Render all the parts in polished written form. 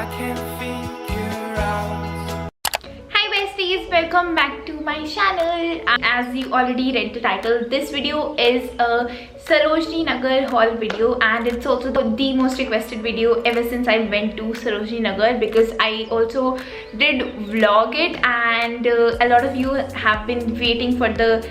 can't figure out. Hi besties, welcome back to my channel. As you already read the title, this video is a Sarojini Nagar haul video, and it's also the most requested video ever since I went to Sarojini Nagar, because I also did vlog it, and a lot of you have been waiting for the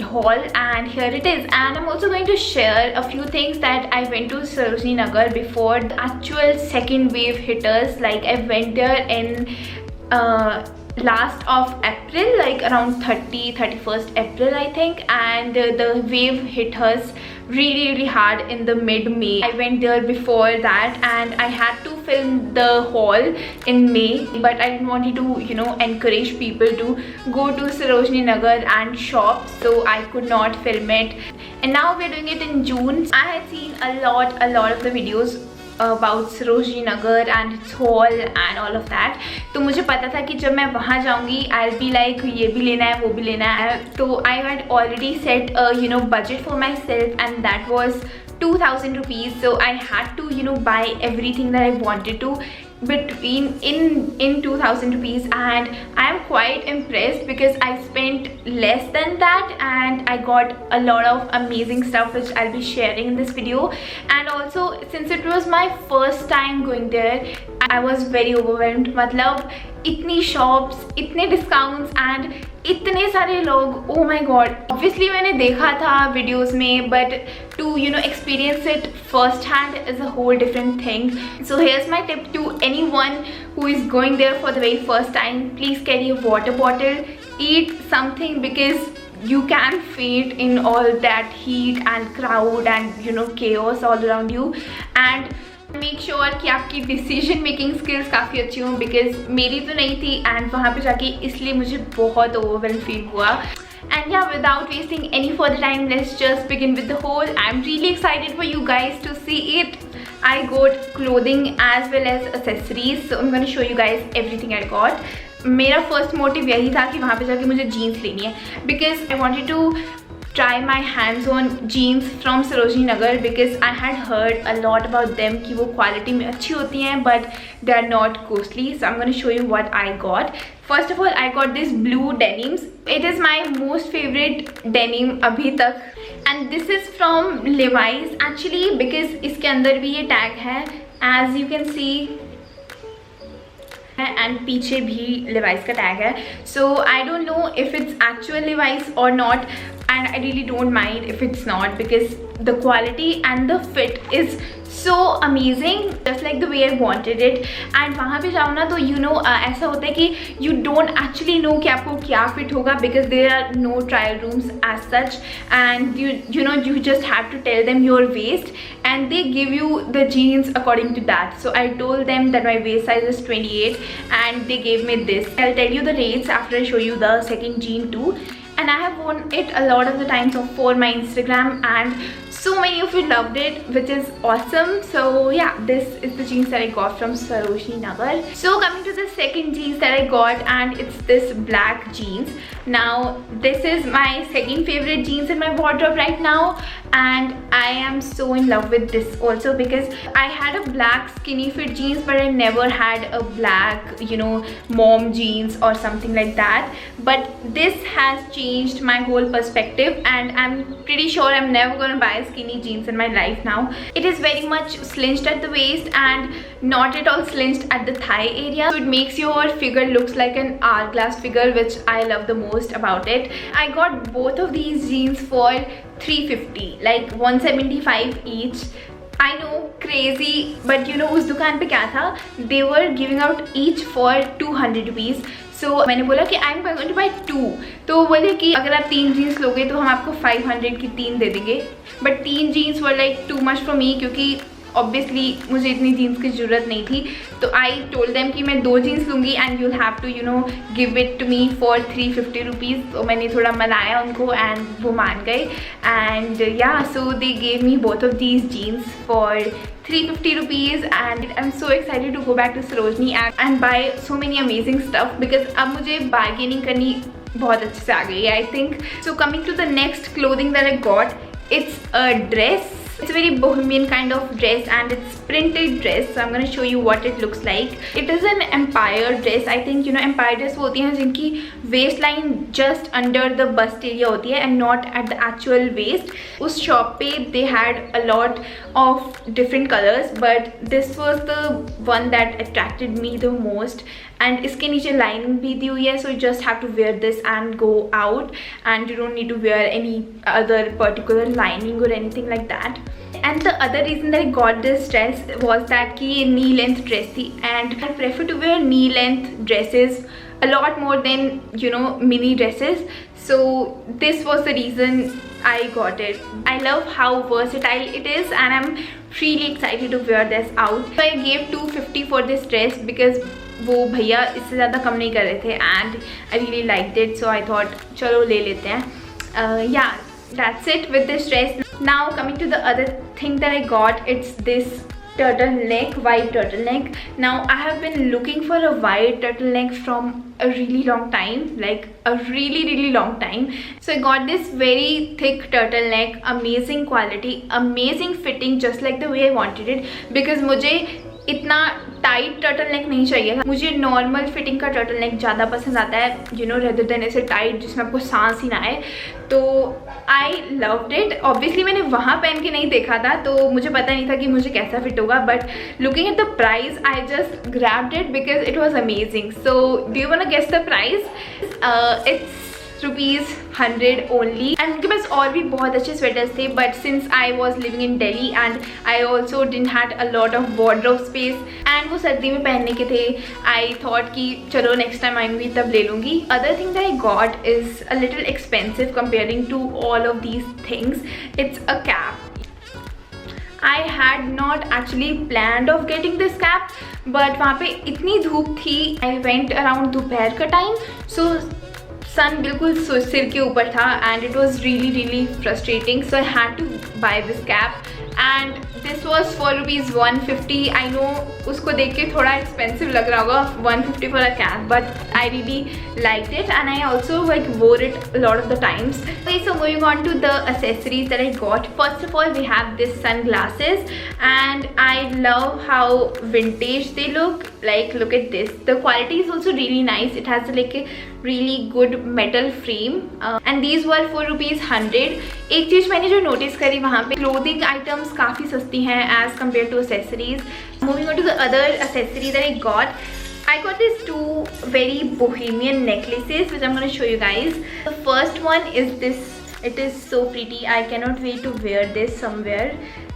haul, and here it is. And I'm also going to share a few things that I went to Sarojini Nagar before the actual second wave hit us. Like, I went there in last of April, like around 31st April I think, and the wave hit us really hard in the mid-May. I went there before that, and I had to film the haul in May, but I didn't want to encourage people to go to Sarojini Nagar and shop, so I could not film it. And now we're doing it in June. I had seen a lot of the videos about Sarojini Nagar and its haul and all of that, तो मुझे पता था कि जब मैं वहाँ जाऊँगी I'll be like ये भी लेना है वो भी लेना है. तो I had already set a budget for myself, and that was 2000 rupees. So I had to buy everything that I wanted to in 2000 rupees, and I am quite impressed because I spent less than that and I got a lot of amazing stuff which I'll be sharing in this video. And also, since it was my first time going there, I was very overwhelmed. मतलब इतनी shops, इतने discounts and इतने सारे लोग, oh my god. Obviously मैंने देखा था videos में, but to experience it first hand is a whole different thing. So here's my tip to anyone who is going there for the very first time. Please carry a water bottle, eat something, because you can faint in all that heat and crowd and chaos all around you. And make sure कि आपकी decision making skills काफ़ी अच्छी हों, because मेरी तो नहीं थी, and वहाँ पे जाके इसलिए मुझे बहुत ओवरवेल्म फील हुआ. And yeah, without wasting any further time, let's just begin with the haul. I'm really excited for you guys to see it. I got clothing as well as accessories, so I'm going to show you guys everything I got. मेरा first motive यही था कि वहाँ पे जाके मुझे jeans लेनी है, because I wanted to try my hands on jeans from Sarojini Nagar, because I had heard a lot about them कि वो quality में अच्छी होती हैं but they are not costly. So I'm going to show you what I got. First of all, I got this blue denims. It is my most favorite denim अभी तक, and this is from Levi's actually, because इसके अंदर भी ये tag है, as you can see, and पीछे भी Levi's का tag है. So I don't know if it's actual Levi's or not, and I really don't mind if it's not, because the quality and the fit is so amazing, just like the way I wanted it. And वहाँ पे जाओ ना तो ऐसा होता है कि you don't actually know कि आपको क्या fit होगा, because there are no trial rooms as such, and you just have to tell them your waist and they give you the jeans according to that. So I told them that my waist size is 28 and they gave me this. I'll tell you the rates after I show you the second jean too. And I have worn it a lot of the times for my Instagram, and so many of you loved it, which is awesome. So yeah, this is the jeans that I got from Sarojini Nagar. So coming to the second jeans that I got, and it's this black jeans. Now this is my second favorite jeans in my wardrobe right now, and I am so in love with this also, because I had a black skinny fit jeans but I never had a black mom jeans or something like that. But this has changed my whole perspective, and I'm pretty sure I'm never gonna buy skinny jeans in my life now. It is very much slinged at the waist and not at all slinged at the thigh area, so it makes your figure looks like an hourglass figure, which I love the most about it. I got both of these jeans for 350, like 175 each. I know, crazy, but उस दुकान पे क्या था, they were giving out each for 200 rupees. So मैंने बोला कि I'm going to buy 2. तो बोले कि अगर आप 3 जीन्स लोगे तो हम आपको 500 की 3 दे देंगे. But 3 jeans were like too much for me, क्योंकि obviously मुझे इतनी जीन्स की ज़रूरत नहीं थी. तो I told them कि मैं 2 जीन्स लूँगी and you'll have to give it to me for 350 rupees. तो मैंने थोड़ा मनाया उनको and वो मान गए. And yeah, so they gave me both of these jeans for 350 rupees, and I'm so excited to go back to Sarojini and buy so many amazing stuff, because अब मुझे bargaining करनी बहुत अच्छे से आ गई है, I think. So coming to the next clothing that I got, it's a dress. It's a very bohemian kind of dress and it's printed dress, so I'm going to show you what it looks like. It is an empire dress. I think you know empire dress वो होती हैं जिनकी waist line just under the bust area होती है and not at the actual waist. उस shop पे they had a lot of different colors but this was the one that attracted me the most. And इसके नीचे lining भी दी हुई है, so you just have to wear this and go out and you don't need to wear any other particular lining or anything like that. And the other reason that I got this dress was that कि ये knee length dress थी and I prefer to wear knee length dresses a lot more than you know mini dresses, so this was the reason I got it. I love how versatile it is and I'm really excited to wear this out. So I gave 250 for this dress because वो भैया इससे ज़्यादा कम नहीं कर रहे थे and I really liked it, so I thought चलो ले लेते हैं. Yeah, that's it with this dress. Now coming to the other thing that I got, it's this turtleneck, white turtleneck. Now I have been looking for a white turtleneck from a really long time, like a really long time. So I got this very thick turtleneck, amazing quality, amazing fitting, just like the way I wanted it, because मुझे इतना tight turtle neck नहीं चाहिए था. मुझे normal fitting का turtle neck ज़्यादा पसंद आता है, यू नो, रेदर देन ऐसे टाइट जिसमें आपको सांस ही ना आए. तो आई लव्ड इट. ऑब्वियसली मैंने वहाँ पहन के नहीं देखा था तो मुझे पता नहीं था कि मुझे कैसा फिट होगा, but looking at the price I just grabbed it because it was amazing. So do you want to guess the price? It's ₹100 only. And उनके पास और भी बहुत अच्छे स्वेटर्स थे, but since I was living in Delhi and I also didn't had a lot of wardrobe space and वो सर्दी में पहनने के थे, आई थॉट कि चलो नेक्स्ट टाइम आएंगी तब ले लूँगी. Other thing that I got is a little expensive comparing to all of these things. It's a cap. I had not actually planned of getting this cap, but वहाँ पे इतनी धूप थी. I went around दोपहर का time, so सन बिल्कुल सिर के ऊपर था and it was really frustrating, so I had to buy this cap and this was for ₹150. I know उसको देख के थोड़ा expensive लग रहा होगा, 150 for a cap, but I really liked it and I also like wore it a lot of the times. Okay, so moving on to the accessories that I got. First of all, we have this sunglasses and I love how vintage they look. Like, look at this. The quality is also really nice. It has like a really good metal frame and these were for ₹100. एक चीज़ मैंने जो notice करी वहाँ पे, clothing items काफ़ी सस्ती हैं as compared to accessories. Moving on to the other accessory that I got these two very bohemian necklaces which I'm going to show you guys. The first one is this. It is so pretty. I cannot wait to wear this somewhere.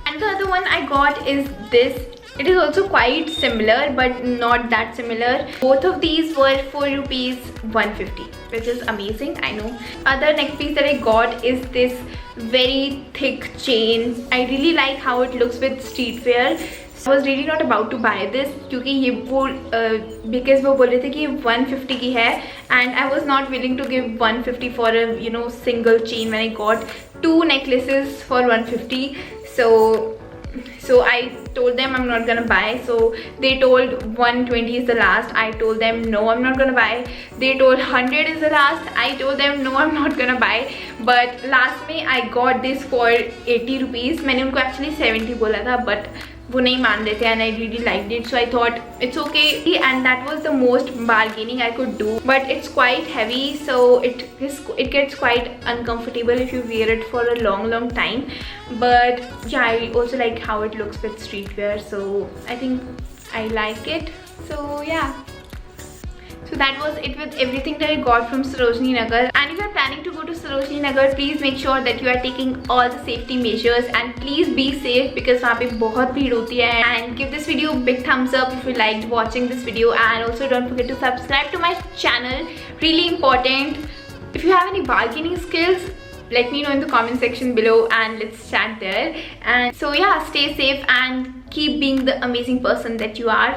And the other one I got is this. It is also quite similar but not that similar. Both of these were for ₹150, which is amazing, I know. Other neck piece that I got is this very thick chain. I really like how it looks with streetwear. I was really not about to buy this क्योंकि ये वो because वो बोल रहे थे कि 150 की है and I was not willing to give 150 for a single chain when I got two necklaces for 150. So I told them I'm not gonna buy. So they told 120 is the last. I told them no, I'm not gonna buy. They told 100 is the last. I told them no, I'm not gonna buy. But last में I got this for ₹80. मैंने उनको actually 70 बोला था, but वो नहीं मान रहे थे and I really liked it, so I thought it's okay. And that was the most bargaining I could do, but it's quite heavy, so it gets quite uncomfortable if you wear it for a long time. But yeah, I also like how it looks with streetwear, so I think I like it. So yeah, so that was it with everything that I got from Sarojini Nagar. And if you are planning to go to Sarojini Nagar, please make sure that you are taking all the safety measures and please be safe because वहाँ पे बहुत भीड़ होती है. And give this video a big thumbs up if you liked watching this video, and also don't forget to subscribe to my channel. Really important. If you have any bargaining skills, let me know in the comment section below and let's chat there. And so yeah, stay safe and keep being the amazing person that you are.